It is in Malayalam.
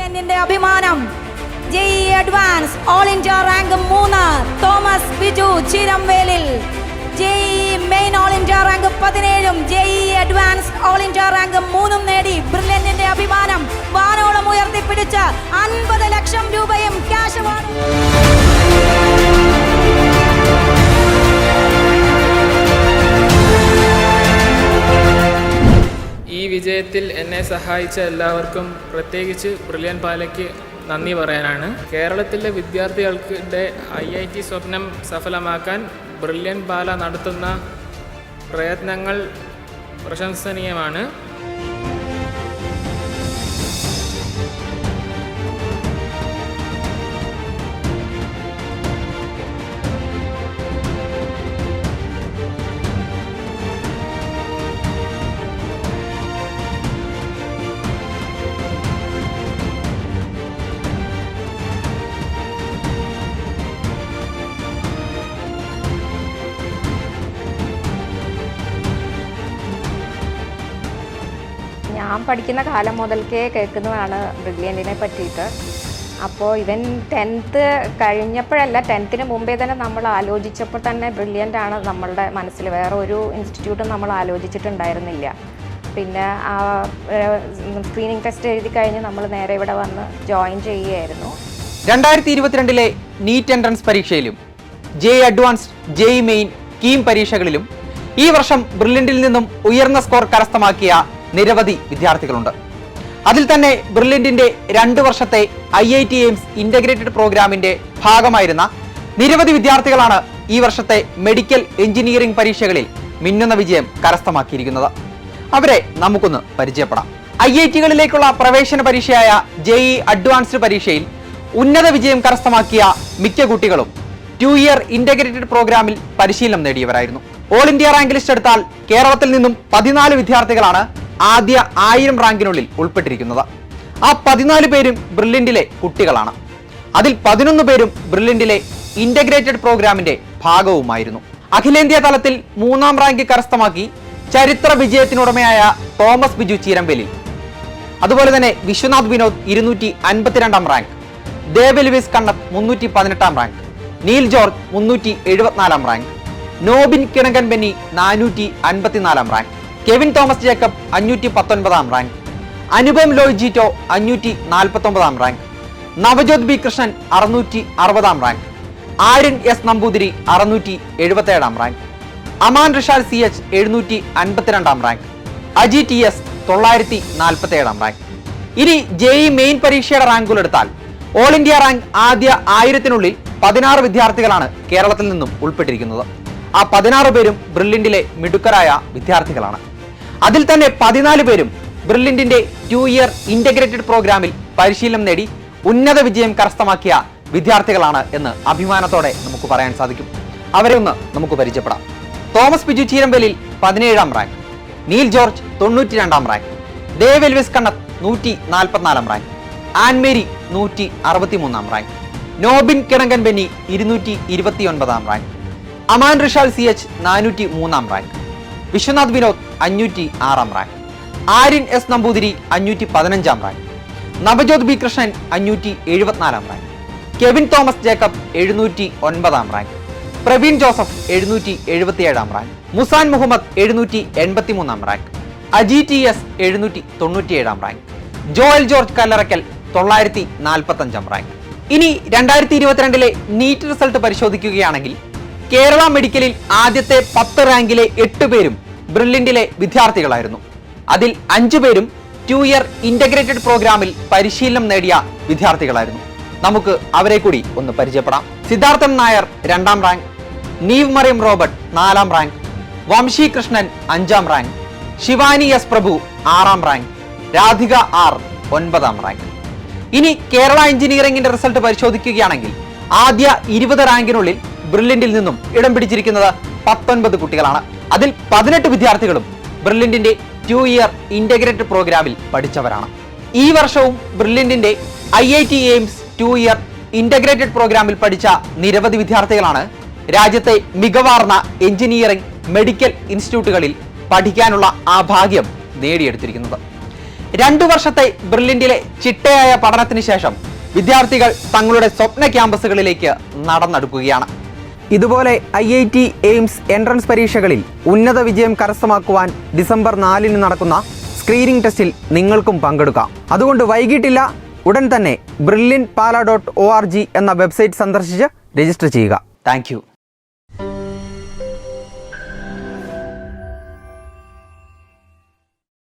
ബ്രില്യന്റിന്റെ അഭിമാനം JEE advance all India rank 3 Thomas Biju Chiramvelil. JEE main all India rank 17 JEE advance all India rank 3 നേടി ബ്രില്യന്റിന്റെ അഭിമാനം വാനോളം ഉയർത്തിപ്പിടിച്ച് 50 ലക്ഷം രൂപയും ക്യാഷ് അവാർഡും. ഈ വിജയത്തിൽ എന്നെ സഹായിച്ച എല്ലാവർക്കും, പ്രത്യേകിച്ച് ബ്രില്യൻ പാലയ്ക്ക് നന്ദി പറയാനാണ്. കേരളത്തിലെ വിദ്യാർത്ഥികൾക്കിടെ IIT സ്വപ്നം സഫലമാക്കാൻ ബ്രില്യൻ പാല നടത്തുന്ന പ്രയത്നങ്ങൾ പ്രശംസനീയമാണ്. ഞാൻ പഠിക്കുന്ന കാലം മുതൽക്കേ കേൾക്കുന്നതാണ് ബ്രില്യൻറ്റിനെ പറ്റിയിട്ട്. അപ്പോൾ ഇവൻ 10th കഴിഞ്ഞപ്പോഴല്ല, 10th മുമ്പേ തന്നെ നമ്മൾ ആലോചിച്ചപ്പോൾ തന്നെ ബ്രില്യൻ്റാണ് നമ്മളുടെ മനസ്സിൽ. വേറെ ഒരു ഇൻസ്റ്റിറ്റ്യൂട്ടും നമ്മൾ ആലോചിച്ചിട്ടുണ്ടായിരുന്നില്ല. പിന്നെ സ്ക്രീനിങ് ടെസ്റ്റ് എഴുതി കഴിഞ്ഞ് നമ്മൾ നേരെ ഇവിടെ വന്ന് ജോയിൻ ചെയ്യുകയായിരുന്നു. 2022 നീറ്റ് എൻട്രൻസ് പരീക്ഷയിലും JEE advanced, JEE main, KEAM പരീക്ഷകളിലും ഈ വർഷം ബ്രില്യൻറ്റിൽ നിന്നും ഉയർന്ന സ്കോർ കരസ്ഥമാക്കിയ നിരവധി വിദ്യാർത്ഥികളുണ്ട്. അതിൽ തന്നെ ബ്രില്യൻറ്റിന്റെ 2 വർഷത്തെ IIT എയിംസ് ഇന്റഗ്രേറ്റഡ് പ്രോഗ്രാമിന്റെ ഭാഗമായിരുന്ന നിരവധി വിദ്യാർത്ഥികളാണ് ഈ വർഷത്തെ മെഡിക്കൽ എഞ്ചിനീയറിംഗ് പരീക്ഷകളിൽ മിന്നുന്ന വിജയം കരസ്ഥമാക്കിയിരിക്കുന്നത്. അവരെ നമുക്കൊന്ന് പരിചയപ്പെടാം. IITകളിലേക്കുള്ള പ്രവേശന പരീക്ഷയായ ജെഇ അഡ്വാൻസ്ഡ് പരീക്ഷയിൽ ഉന്നത വിജയം കരസ്ഥമാക്കിയ മിക്ക കുട്ടികളും 2 ഇയർ ഇന്റഗ്രേറ്റഡ് പ്രോഗ്രാമിൽ പരിശീലനം നേടിയവരായിരുന്നു. ഓൾ ഇന്ത്യ റാങ്ക് ലിസ്റ്റ് എടുത്താൽ കേരളത്തിൽ നിന്നും 14 വിദ്യാർത്ഥികളാണ് ആദ്യ 1000 റാങ്കിനുള്ളിൽ ഉൾപ്പെട്ടിരിക്കുന്നത്. ആ 14 പേരും ബ്രില്യൻറ്റിലെ കുട്ടികളാണ്. അതിൽ 11 പേരും ബ്രില്യൻറ്റിലെ ഇന്റഗ്രേറ്റഡ് പ്രോഗ്രാമിന്റെ ഭാഗവുമായിരുന്നു. അഖിലേന്ത്യാ തലത്തിൽ 3ാം റാങ്ക് കരസ്ഥമാക്കി ചരിത്ര വിജയത്തിനുടമയായ തോമസ് ബിജു ചിരംവേലിൽ, അതുപോലെ തന്നെ വിശ്വനാഥ് വിനോദ് 252ാം റാങ്ക്, ദേവ് എൽവിസ് കണ്ണത്ത് 318ാം റാങ്ക്, നീൽ ജോർജ് 374ാം റാങ്ക്, നോബിൻ കിണങ്കൻ ബെന്നി 454ാം റാങ്ക്, കെവിൻ തോമസ് ജേക്കബ് 519ാം റാങ്ക്, അനുപം ലോയ് ജീറ്റോ 549ാം റാങ്ക്, നവജോത് ബി കൃഷ്ണൻ 660ാം റാങ്ക്, ആര്യൻ എസ് നമ്പൂതിരി 677ാം റാങ്ക്, അമാൻ റിഷാൽ CH 752ാം റാങ്ക്, അജി TS 947ാം റാങ്ക്. ഇനി ജെഇ മെയിൻ പരീക്ഷയുടെ റാങ്കുകൾ എടുത്താൽ ഓൾ ഇന്ത്യ റാങ്ക് ആദ്യ 1000-നുള്ളിൽ 16 വിദ്യാർത്ഥികളാണ് കേരളത്തിൽ നിന്നും ഉൾപ്പെട്ടിരിക്കുന്നത്. ആ 16 പേരും ബ്രില്യൻറ്റിലെ മിടുക്കരായ വിദ്യാർത്ഥികളാണ്. അതിൽ തന്നെ 14 പേരും ബ്രില്യൻറ്റിന്റെ 2 ഇയർ ഇന്റഗ്രേറ്റഡ് പ്രോഗ്രാമിൽ പരിശീലനം നേടി ഉന്നത വിജയം കരസ്ഥമാക്കിയ വിദ്യാർത്ഥികളാണ് എന്ന് അഭിമാനത്തോടെ നമുക്ക് പറയാൻ സാധിക്കും. അവരെ ഒന്ന് നമുക്ക് പരിചയപ്പെടാം. തോമസ് ബിജു ചിരംവേലിൽ 17ാം റാങ്ക്, നീൽ ജോർജ് 92ാം റാങ്ക്, ദേവ് എൽവിസ് കണ്ണത്ത് 144ാം റാങ്ക്, ആൻമേരി 163ാം റാങ്ക്, നോബിൻ കിണങ്കൻ ബെന്നി 229ാം റാങ്ക്, അമാൻ റിഷാൽ CH 403ാം റാങ്ക്, വിശ്വനാഥ് വിനോദ് 506ാം റാങ്ക്, ആര്യൻ എസ് നമ്പൂതിരി 515ാം റാങ്ക്, നവജോത് ബി കൃഷ്ണൻ 574ാം റാങ്ക്, കെവിൻ തോമസ് ജേക്കബ് 709ാം റാങ്ക്, പ്രവീൺ ജോസഫ് 777ാം റാങ്ക്, മുസാൻ മുഹമ്മദ് 783ാം റാങ്ക്, അജി TS 797ാം റാങ്ക്, ജോയൽ ജോർജ് കല്ലറക്കൽ 945ാം റാങ്ക്. ഇനി 2022 നീറ്റ് റിസൾട്ട് പരിശോധിക്കുകയാണെങ്കിൽ കേരള മെഡിക്കലിൽ ആദ്യത്തെ 10 റാങ്കിലെ 8 പേരും ബ്രില്യൻറ്റിലെ വിദ്യാർത്ഥികളായിരുന്നു. അതിൽ 5 പേരും 2 ഇയർ ഇന്റഗ്രേറ്റഡ് പ്രോഗ്രാമിൽ പരിശീലനം നേടിയ വിദ്യാർത്ഥികളായിരുന്നു. നമുക്ക് അവരെ കൂടി ഒന്ന് പരിചയപ്പെടാം. സിദ്ധാർത്ഥൻ നായർ 2ാം റാങ്ക്, നീവ് മറിയം റോബർട്ട് 4ാം റാങ്ക്, വംശി കൃഷ്ണൻ 5ാം റാങ്ക്, ശിവാനി എസ് പ്രഭു 6ാം റാങ്ക്, രാധിക R 9ാം റാങ്ക്. ഇനി കേരള എഞ്ചിനീയറിംഗിന്റെ റിസൾട്ട് പരിശോധിക്കുകയാണെങ്കിൽ ആദ്യ 20 റാങ്കിനുള്ളിൽ ബ്രില്യൻറ്റിൽ നിന്നും ഇടം പിടിച്ചിരിക്കുന്നത് 19 കുട്ടികളാണ്. അതിൽ 18 വിദ്യാർത്ഥികളും ബ്രില്യൻറ്റിന്റെ 2 ഇയർ ഇന്റഗ്രേറ്റഡ് പ്രോഗ്രാമിൽ പഠിച്ചവരാണ്. ഈ വർഷവും ബ്രില്യൻറ്റിന്റെ IIT എയിംസ് 2 ഇയർ ഇന്റഗ്രേറ്റഡ് പ്രോഗ്രാമിൽ പഠിച്ച നിരവധി വിദ്യാർത്ഥികളാണ് രാജ്യത്തെ മികവാർന്ന എഞ്ചിനീയറിംഗ് മെഡിക്കൽ ഇൻസ്റ്റിറ്റ്യൂട്ടുകളിൽ പഠിക്കാനുള്ള ആ ഭാഗ്യം നേടിയെടുത്തിരിക്കുന്നത്. 2 വർഷത്തെ ബ്രില്യന്റിലെ ചിട്ടയായ പഠനത്തിന് ശേഷം വിദ്യാർത്ഥികൾ തങ്ങളുടെ സ്വപ്ന ക്യാമ്പസുകളിലേക്ക് നടന്നെടുക്കുകയാണ്. ഇതുപോലെ IIT എയിംസ് എൻട്രൻസ് പരീക്ഷകളിൽ ഉന്നത വിജയം കരസ്ഥമാക്കുവാൻ ഡിസംബർ 4 നടക്കുന്ന സ്ക്രീനിംഗ് ടെസ്റ്റിൽ നിങ്ങൾക്കും പങ്കെടുക്കാം. അതുകൊണ്ട് വൈകിട്ടില്ല, ഉടൻ തന്നെ brilliantpala.org എന്ന വെബ്സൈറ്റ് സന്ദർശിച്ച് രജിസ്റ്റർ ചെയ്യുക. താങ്ക്